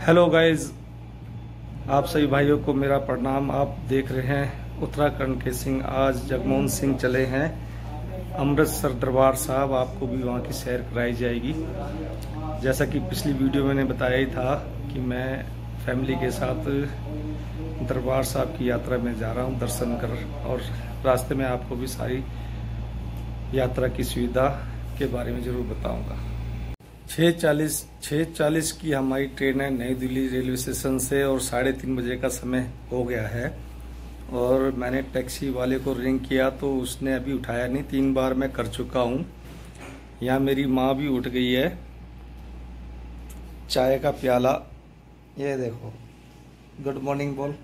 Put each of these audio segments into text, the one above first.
Hello guys, आप सभी भाइयों को मेरा प्रणाम। आप देख रहे हैं उत्तराखंड के सिंह। आज जगमोहन सिंह चले हैं अमृतसर दरबार साहब। आपको भी वहाँ की सैर कराई जाएगी। जैसा कि पिछली वीडियो मैंने बताया ही था कि मैं फैमिली के साथ दरबार साहब की यात्रा में जा रहा हूँ दर्शन कर, और रास्ते में आपको भी सारी यात्रा की सुविधा के बारे में जरूर बताऊंगा। 6:40 की हमारी ट्रेन है नई दिल्ली रेलवे स्टेशन से, और 3:30 बजे का समय हो गया है। और मैंने टैक्सी वाले को रिंग किया तो उसने अभी उठाया नहीं। 3 बार मैं कर चुका हूँ। यहाँ मेरी माँ भी उठ गई है। चाय का प्याला, ये देखो। गुड मॉर्निंग बोल।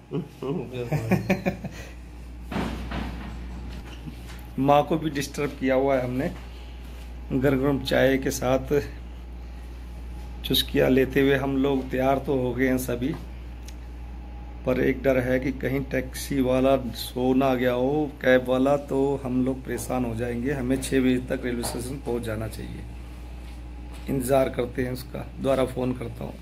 माँ को भी डिस्टर्ब किया हुआ है हमने। गर्म गर्म चाय के साथ चुस्कियाँ लेते हुए हम लोग तैयार तो हो गए हैं सभी, पर एक डर है कि कहीं टैक्सी वाला सो ना गया हो, कैब वाला, तो हम लोग परेशान हो जाएंगे। हमें 6 बजे तक रेलवे स्टेशन पहुंच जाना चाहिए। इंतज़ार करते हैं उसका, दोबारा फ़ोन करता हूँ।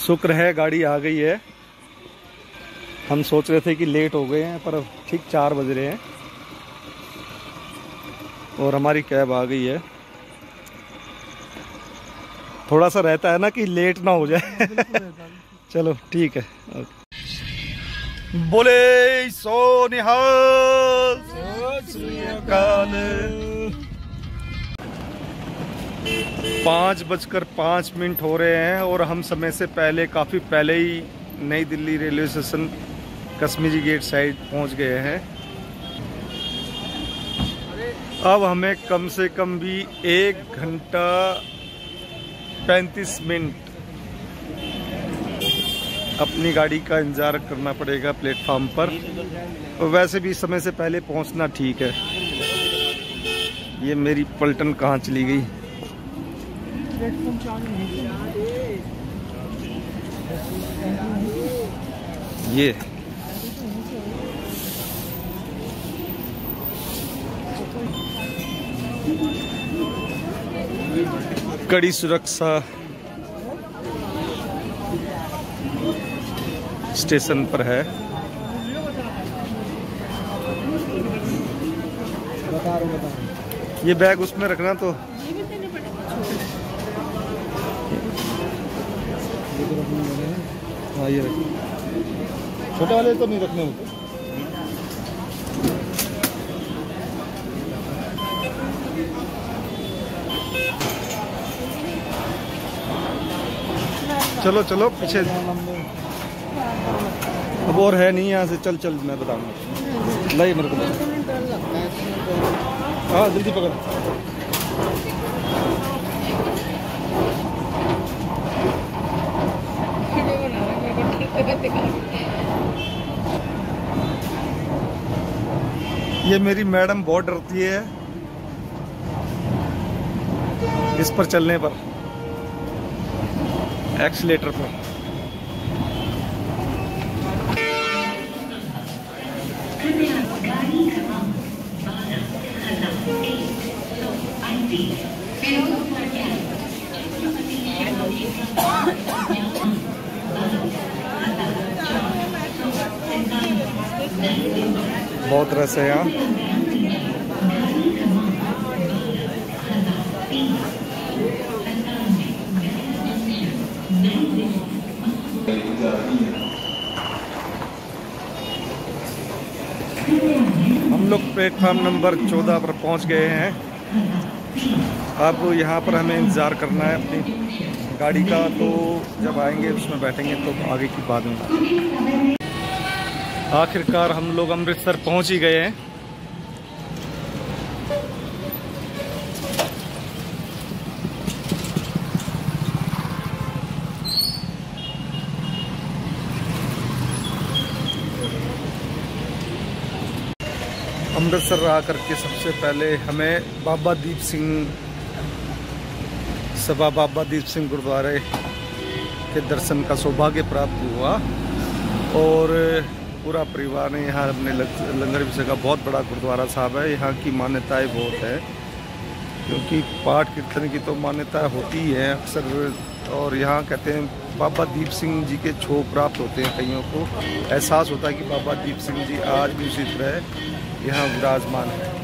शुक्र है गाड़ी आ गई है। हम सोच रहे थे कि लेट हो गए हैं, पर अब ठीक 4 बज रहे हैं और हमारी कैब आ गई है। थोड़ा सा रहता है ना कि लेट ना हो जाए। चलो ठीक है, ओके। बोले सो निहाल, 5:05 हो रहे हैं और हम समय से पहले, काफ़ी पहले ही नई Delhi railway station Kashmiri Gate side पहुंच गए हैं। अब हमें कम से कम भी 1 घंटा 35 मिनट अपनी गाड़ी का इंतजार करना पड़ेगा प्लेटफॉर्म पर। और वैसे भी समय से पहले पहुंचना ठीक है। ये मेरी पलटन कहाँ चली गई? ये कड़ी सुरक्षा स्टेशन पर है। ये बैग उसमें रखना, तो हाँ ये रखना। छोटे वाले तो नहीं रखने होते। चलो चलो पीछे, अब और है नहीं यहाँ से। चल चल मैं बताऊंगा। लाई मेरे को, हाँ जल्दी पकड़। ये मेरी मैडम बहुत डरती है इस पर चलने पर, एक्सीलेटर पर। बहुत रस है यहाँ। हम लोग प्लेटफॉर्म नंबर 14 पर पहुंच गए हैं। अब यहाँ पर हमें इंतज़ार करना है अपनी गाड़ी का, तो जब आएंगे उसमें बैठेंगे तो आगे की बात में। आखिरकार हम लोग अमृतसर पहुंच ही गए हैं। अमृतसर आकर के सबसे पहले हमें बाबा दीप सिंह गुरुद्वारे के दर्शन का सौभाग्य प्राप्त हुआ। और पूरा परिवार ने यहाँ अपने लंगर विषय का बहुत बड़ा गुरुद्वारा साहब है। यहाँ की मान्यताएं बहुत है, क्योंकि पाठ कीर्तन की तो मान्यता होती है। अक्सर और यहाँ कहते हैं बाबा दीप सिंह जी के छो प्राप्त होते हैं। कईयों को एहसास होता है कि बाबा दीप सिंह जी आज भी उसी तरह यहाँ विराजमान है।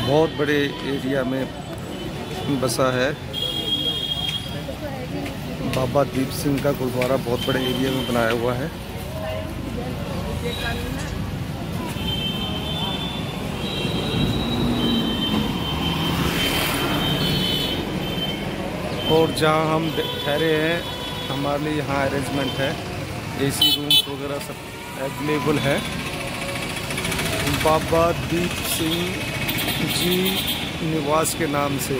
बहुत बड़े एरिया में बसा है बाबा दीप सिंह का गुरुद्वारा, बहुत बड़े एरिया में बनाया हुआ है। और जहाँ हम ठहरे हैं हमारे लिए यहाँ अरेंजमेंट है, एसी रूम्स वगैरह सब अवेलेबल है। बाबा दीप सिंह जी निवास के नाम से।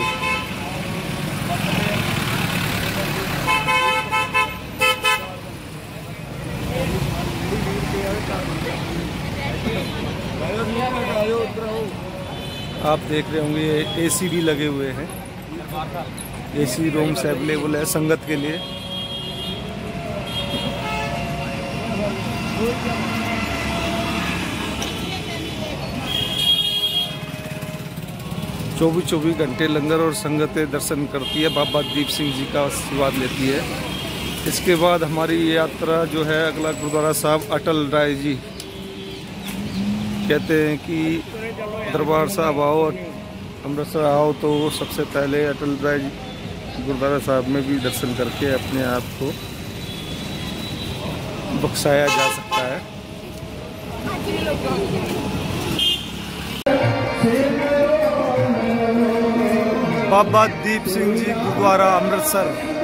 आप देख रहे होंगे एसी भी लगे हुए हैं, एसी रूम्स अवेलेबल है संगत के लिए। चौबीस घंटे लंगर और संगतें दर्शन करती है, बाबा दीप सिंह जी का आशीर्वाद लेती है। इसके बाद हमारी यात्रा जो है अगला गुरुद्वारा साहब अटल राय जी। कहते हैं कि दरबार साहब आओ, अमृतसर आओ तो सबसे पहले अटल राय गुरुद्वारा साहब में भी दर्शन करके अपने आप को बख्शाया जा सकता है। बाबा दीप सिंह जी गुरुद्वारा अमृतसर।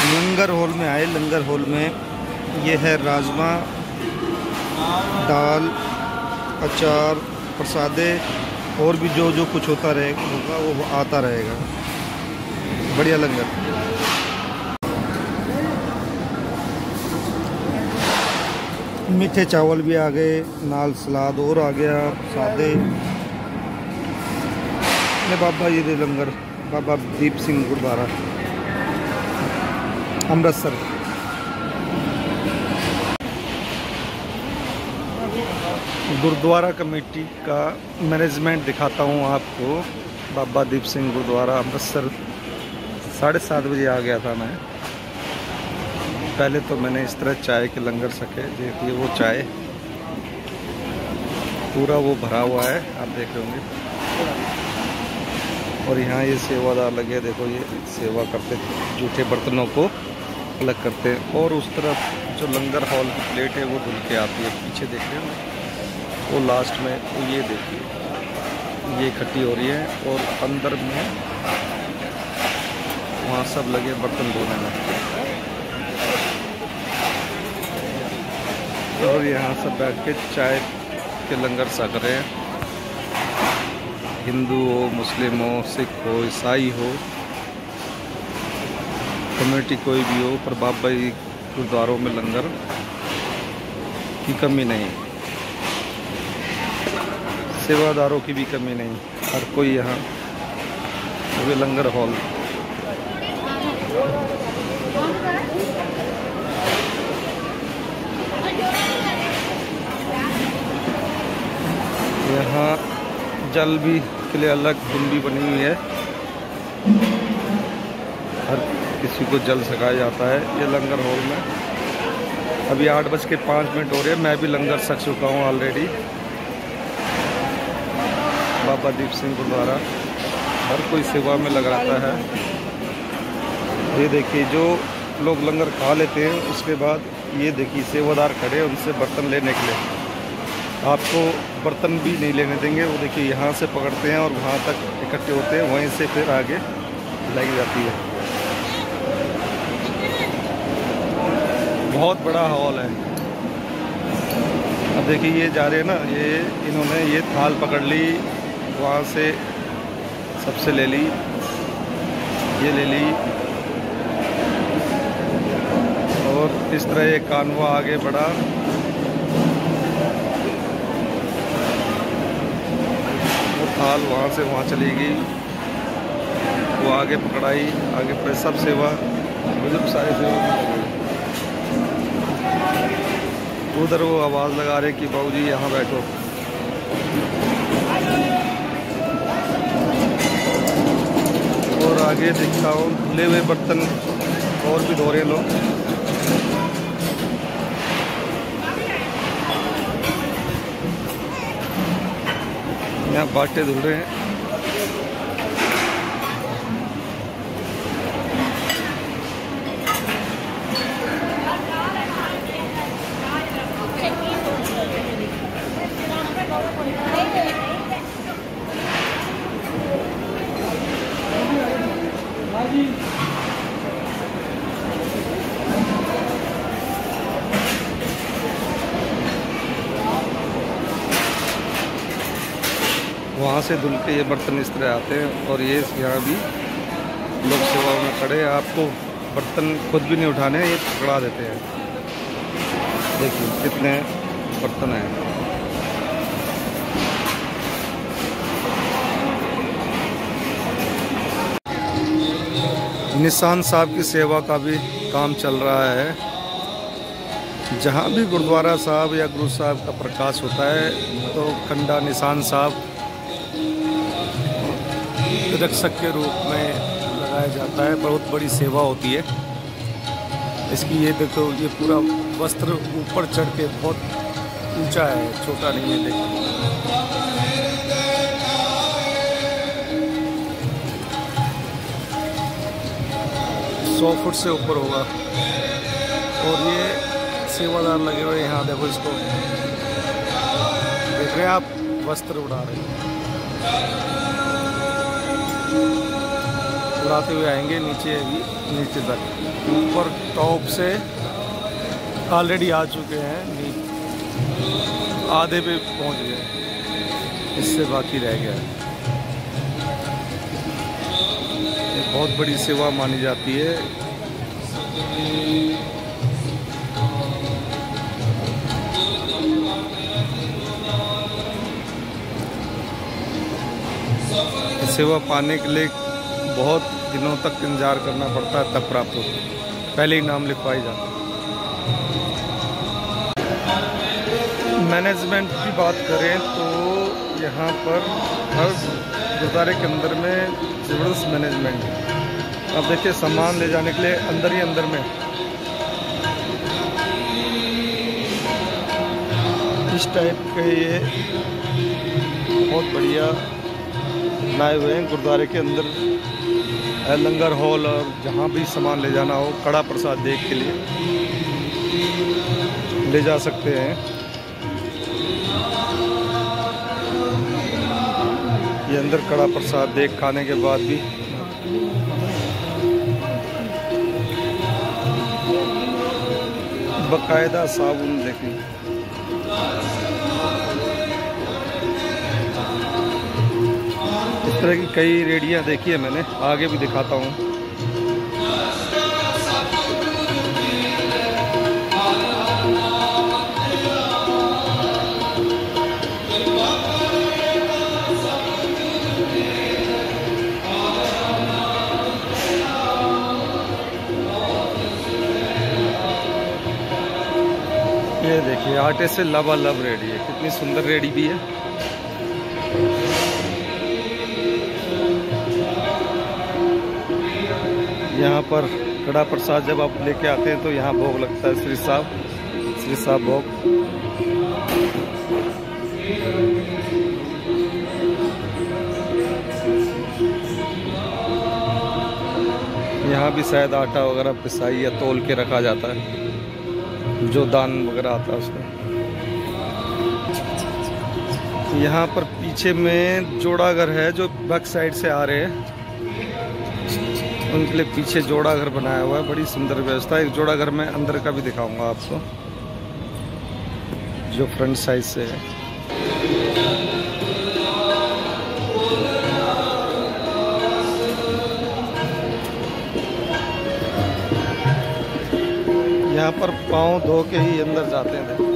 लंगर हॉल में आए। लंगर हॉल में ये है राजमा, दाल, अचार, प्रसादे और भी जो कुछ होता रहेगा वो आता रहेगा। बढ़िया लंगर। मीठे चावल भी आ गए, नाल सलाद और आ गया, सादे। बाबा जी दे लंगर, बाबा दीप सिंह गुरुद्वारा अमृतसर। गुरुद्वारा कमेटी का मैनेजमेंट दिखाता हूँ आपको। बाबा दीप सिंह गुरुद्वारा अमृतसर 7:30 बजे आ गया था मैं। पहले तो मैंने इस तरह चाय के लंगर सके, देखिए वो चाय पूरा वो भरा हुआ है, आप देख रहे होंगे। और यहाँ ये सेवादार लगे, देखो ये सेवा करते, जूठे बर्तनों को अलग करते हैं। और उस तरफ जो लंगर हॉल की प्लेट है वो धुल के आती है, पीछे देख रहे हैं वो लास्ट में, तो ये देखिए ये इकट्ठी हो रही है। और अंदर में वहाँ सब लगे बर्तन धोने में। और यहाँ सब बैठ के चाय के लंगर सक रहे हैं। हिंदू हो, मुस्लिम हो, सिख हो, ईसाई हो, कम्युनिटी कोई भी हो, पर बाबा जी गुरुद्वारों में लंगर की कमी नहीं, सेवादारों की भी कमी नहीं। हर कोई यहाँ वो लंगर हॉल। यहाँ जल भी के लिए अलग कुंडी बनी हुई है, हर किसी को जल सकाया जाता है। ये लंगर हॉल में अभी 8:05 हो रहे हैं। मैं भी लंगर छक चुका हूँ ऑलरेडी। बाबा दीप सिंह गुरुद्वारा हर कोई सेवा में लगा रहता है। ये देखिए जो लोग लंगर खा लेते हैं उसके बाद ये देखिए सेवादार खड़े हैं उनसे बर्तन लेने के लिए। आपको बर्तन भी नहीं लेने देंगे। वो देखिए यहाँ से पकड़ते हैं और वहाँ तक इकट्ठे होते हैं, वहीं से फिर आगे लाई जाती है। बहुत बड़ा हॉल है। अब देखिए ये जा रहे हैं ना, ये इन्होंने ये थाल पकड़ ली, वहाँ से सबसे ले ली, ये ले ली और इस तरह ये कानवा आगे बढ़ा। वो थाल वहाँ से वहाँ चली गई, वो आगे पकड़ाई, आगे पर सब सेवा बुजुर्ग सारे सेवा में लगे। उधर वो आवाज़ लगा रहे कि बाबूजी यहाँ बैठो। और आगे दिखता हूँ धुले हुए बर्तन और भी धो रहे लोग। यहाँ बाटे धुल रहे हैं। वहाँ से धुल के ये बर्तन इस तरह आते हैं और ये यहाँ भी लोग सेवा में खड़े हैं। आपको बर्तन खुद भी नहीं उठाने, ये पकड़ा देते हैं। देखिए कितने बर्तन हैं। निशान साहब की सेवा का भी काम चल रहा है। जहाँ भी गुरुद्वारा साहब या गुरु साहब का प्रकाश होता है तो कंडा निशान साहब रक्षक के रूप में लगाया जाता है। बहुत बड़ी सेवा होती है इसकी। ये देखो ये पूरा वस्त्र ऊपर चढ़ के बहुत ऊंचा है, छोटा नहीं है। देखो 100 फुट से ऊपर होगा। और ये सेवादार लगे हुए यहाँ, देखो इसको देख रहे हैं आप, वस्त्र उड़ा रहे हैं। उड़ाते हुए आएंगे नीचे, अभी नीचे तक। ऊपर टॉप से ऑलरेडी आ चुके हैं, आधे पे पहुंच गए, इससे बाकी रह गया। ये बहुत बड़ी सेवा मानी जाती है। सेवा पाने के लिए बहुत दिनों तक इंतजार करना पड़ता है, तब प्राप्त होता है। पहले ही नाम लिखवाई जाता है। मैनेजमेंट की बात करें तो यहाँ पर हर गुरुद्वारे के अंदर में ज़बरदस्त मैनेजमेंट है। अब देखिए सामान ले जाने के लिए अंदर ही अंदर में इस टाइप के ये बहुत बढ़िया लाए हुए हैं। गुरुद्वारे के अंदर लंगर हॉल और जहाँ भी सामान ले जाना हो, कड़ा प्रसाद देख के लिए ले जा सकते हैं। ये अंदर कड़ा प्रसाद देख खाने के बाद भी बकायदा साबुन देखिए। इस तरह की कई रेडियाँ देखी है मैंने, आगे भी दिखाता हूँ। ये देखिए आटे से लबालब रेडी है, कितनी सुंदर रेडी भी है। यहाँ पर कड़ा प्रसाद जब आप लेके आते हैं तो यहाँ भोग लगता है श्री साहब। श्री साहब भोग। यहाँ भी शायद आटा वगैरह पिसाई या तोल के रखा जाता है, जो दान वगैरह आता है उसमें। यहाँ पर पीछे में जोड़ा घर है, जो बैक साइड से आ रहे हैं उनके लिए पीछे जोड़ा घर बनाया हुआ है। बड़ी सुंदर व्यवस्था है। एक जोड़ा घर में अंदर का भी दिखाऊंगा आपको, जो फ्रंट साइड से है। यहाँ पर पाँव धो के ही अंदर जाते हैं।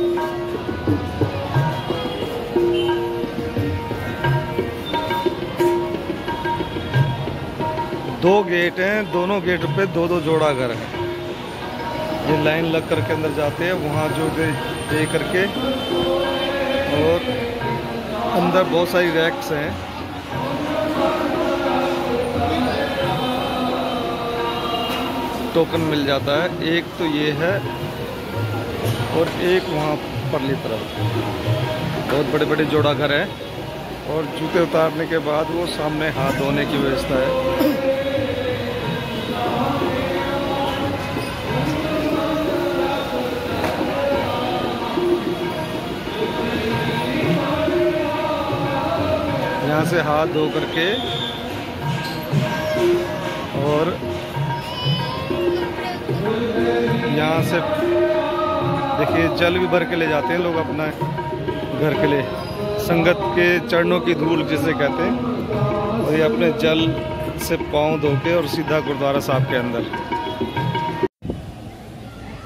दो गेट हैं, दोनों गेट पे दो दो जोड़ा घर है। ये लाइन लग करके अंदर जाते हैं, वहाँ जो दे करके, और अंदर बहुत सारी रैक्स हैं। टोकन मिल जाता है। एक तो ये है और एक वहाँ परली तरफ। बहुत बड़े बड़े जोड़ा घर है, और जूते उतारने के बाद वो सामने हाथ धोने की व्यवस्था है। यहाँ से हाथ धो करके, और यहाँ से देखिए जल भी भर के ले जाते हैं लोग अपना घर के लिए। संगत के चरणों की धूल जिसे कहते हैं, और ये अपने जल से पाँव धो के और सीधा गुरुद्वारा साहब के अंदर।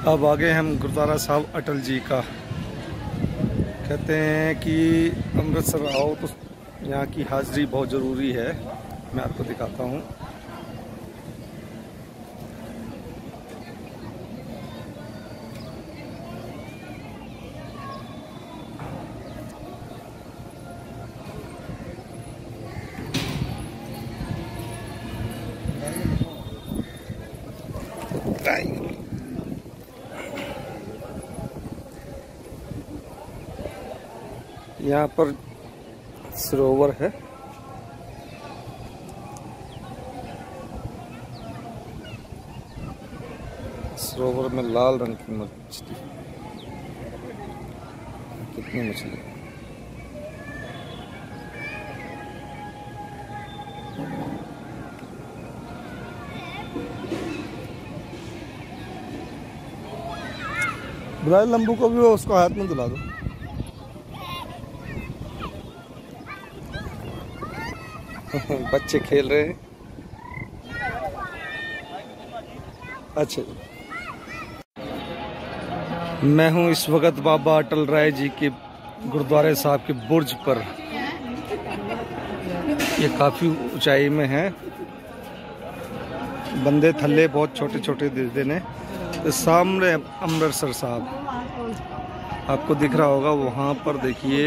अब आगे हम गुरुद्वारा साहब अटल जी का। कहते हैं कि अमृतसर आओ तो यहाँ की हाजिरी बहुत ज़रूरी है। मैं आपको दिखाता हूँ। यहाँ पर सरोवर है। सरोवर में लाल रंग की मछली, कितनी मछली। बुलाए लंबू को भी, वो उसको हाथ में दिला दो। बच्चे खेल रहे हैं। अच्छा, मैं हूं इस वक्त बाबा अटल राय जी के गुरुद्वारे साहब के बुर्ज पर। ये काफ़ी ऊंचाई में है। बंदे थल्ले बहुत छोटे छोटे दिखते ने। तो सामने अमृतसर साहब आपको दिख रहा होगा, वहाँ पर देखिए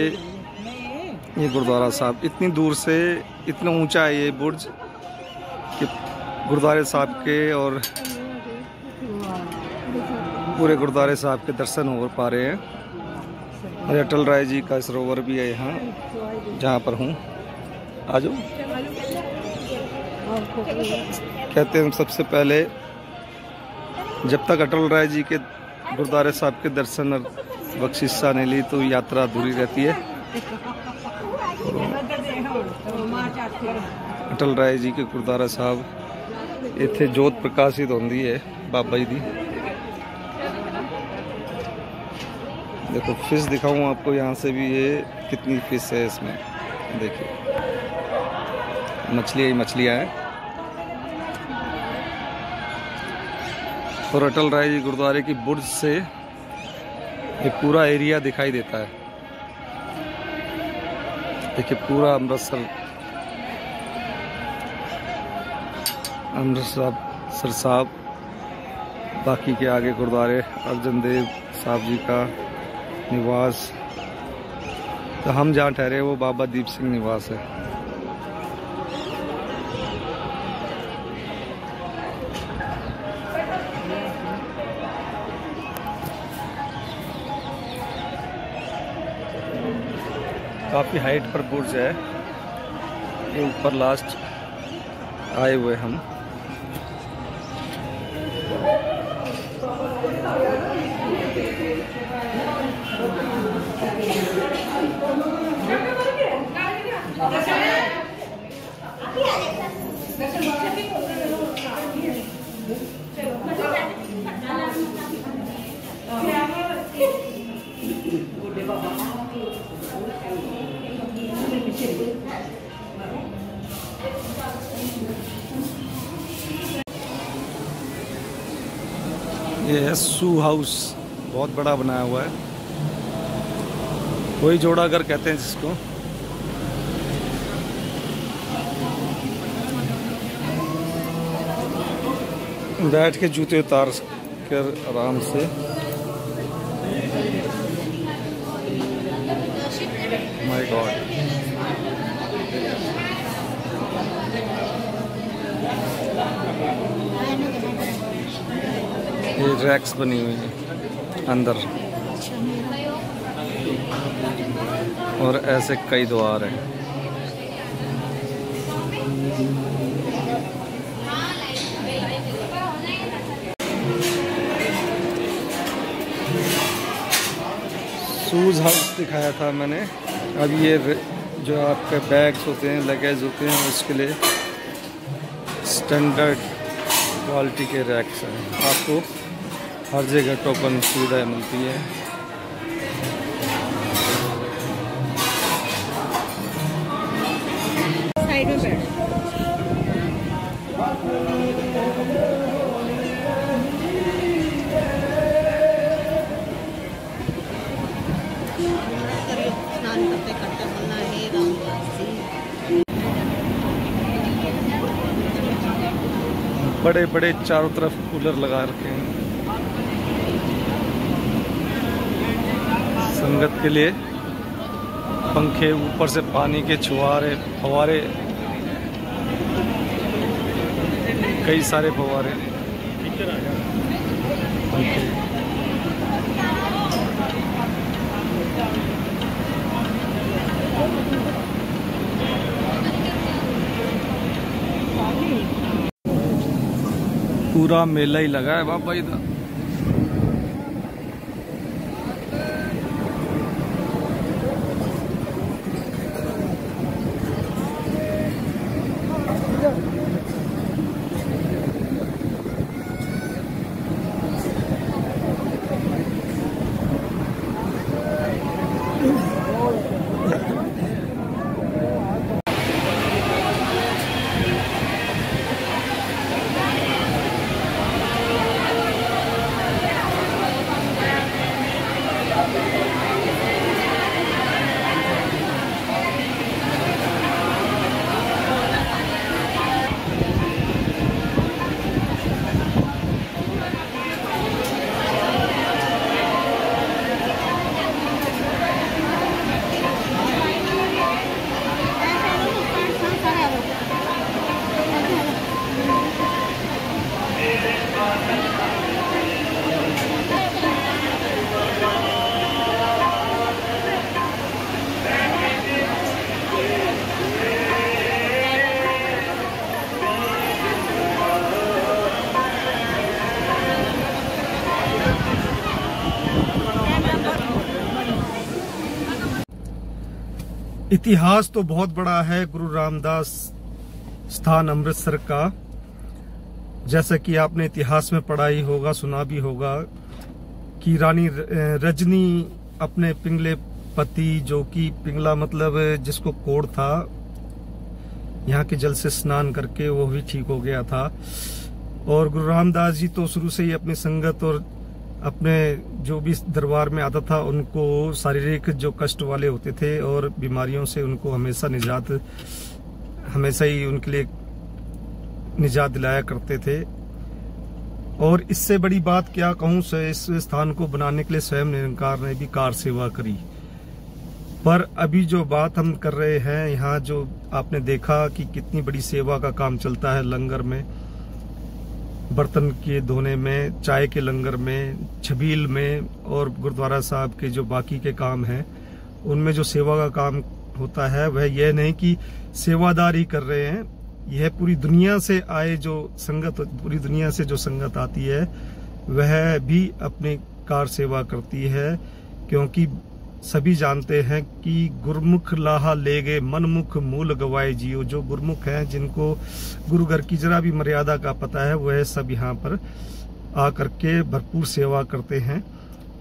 ये गुरुद्वारा साहब। इतनी दूर से इतना ऊंचा है ये बुर्ज कि गुरुद्वारे साहब के और पूरे गुरुद्वारे साहब के दर्शन हो पा रहे हैं। और अटल राय जी का सरोवर भी है यहाँ, जहाँ पर हूँ। आ जाओ। कहते हैं सबसे पहले जब तक अटल राय जी के गुरुद्वारे साहब के दर्शन और बख्शिशा नहीं ली तो यात्रा अधूरी रहती है। अटल राय जी के गुरुद्वारा साहब इत्थे जोत प्रकाशित होती है बाबा जी दी। देखो फिश दिखाऊं आपको यहाँ से भी। ये कितनी फिश है इसमें, देखिए मछलियाँ ही मछलियाँ हैं। और अटल राय जी गुरुद्वारे की बुर्ज से ये पूरा एरिया दिखाई देता है। देखिए पूरा अमृतसर साहब। बाकी के आगे गुरुद्वारे अर्जन देव साहब जी का निवास। तो हम जहाँ ठहरे वो बाबा दीप सिंह निवास है। काफ़ी हाइट पर बुर्ज है, ये ऊपर लास्ट आए हुए हम। ये है सू हाउस, बहुत बड़ा बनाया हुआ है, वही जोड़ाघर कहते हैं जिसको। बैठ के जूते उतार कर आराम से। माय गॉड, ये रैक्स बनी हुई है अंदर, और ऐसे कई द्वार हैं। शूज़ हाउस दिखाया था मैंने। अब ये जो आपके बैग्स होते हैं, लगेज होते हैं, उसके लिए स्टैंडर्ड क्वालिटी के रैक्स हैं। आपको हर जगह टोकन सुविधाएं मिलती है। साइड में बैठ। स्नान करते करते बोलना है रामदास जी। बड़े बड़े चारों तरफ कूलर लगा रखे हैं संगत के लिए। पंखे, ऊपर से पानी के छुहारे, फव्वारे, कई सारे फव्वारे। पूरा मेला ही लगा है बाबा इधर। इतिहास तो बहुत बड़ा है गुरु रामदास स्थान अमृतसर का। जैसा कि आपने इतिहास में पढ़ा ही होगा, सुना भी होगा कि रानी रजनी अपने पिंगले पति, जो कि पिंगला मतलब जिसको कोढ़ था, यहाँ के जल से स्नान करके वो भी ठीक हो गया था। और गुरु रामदास जी तो शुरू से ही अपनी संगत और अपने जो भी दरबार में आता था उनको शारीरिक जो कष्ट वाले होते थे और बीमारियों से उनको हमेशा ही उनके लिए निजात दिलाया करते थे। और इससे बड़ी बात क्या कहूँ, इस स्थान को बनाने के लिए स्वयं निरंकार ने भी कार सेवा करी। पर अभी जो बात हम कर रहे हैं, यहाँ जो आपने देखा कि कितनी बड़ी सेवा का काम चलता है, लंगर में, बर्तन के धोने में, चाय के लंगर में, छबील में, और गुरुद्वारा साहब के जो बाकी के काम हैं उनमें जो सेवा का काम होता है वह यह नहीं कि सेवादारी कर रहे हैं, यह पूरी दुनिया से आए जो संगत, पूरी दुनिया से जो संगत आती है वह भी अपनी कार सेवा करती है, क्योंकि सभी जानते हैं कि गुरमुख लाहा ले गए मनमुख मूल गवाए जियो। जो गुरमुख हैं, जिनको गुरु घर की जरा भी मर्यादा का पता है, वह सब यहाँ पर आकर के भरपूर सेवा करते हैं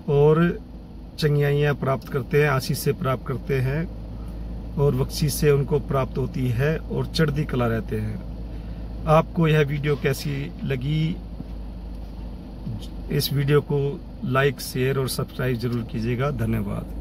और चंगियाइयाँ प्राप्त करते हैं, आशीष से प्राप्त करते हैं और बख्शीश से उनको प्राप्त होती है और चढ़ती कला रहते हैं। आपको यह वीडियो कैसी लगी? इस वीडियो को लाइक, शेयर और सब्सक्राइब जरूर कीजिएगा। धन्यवाद।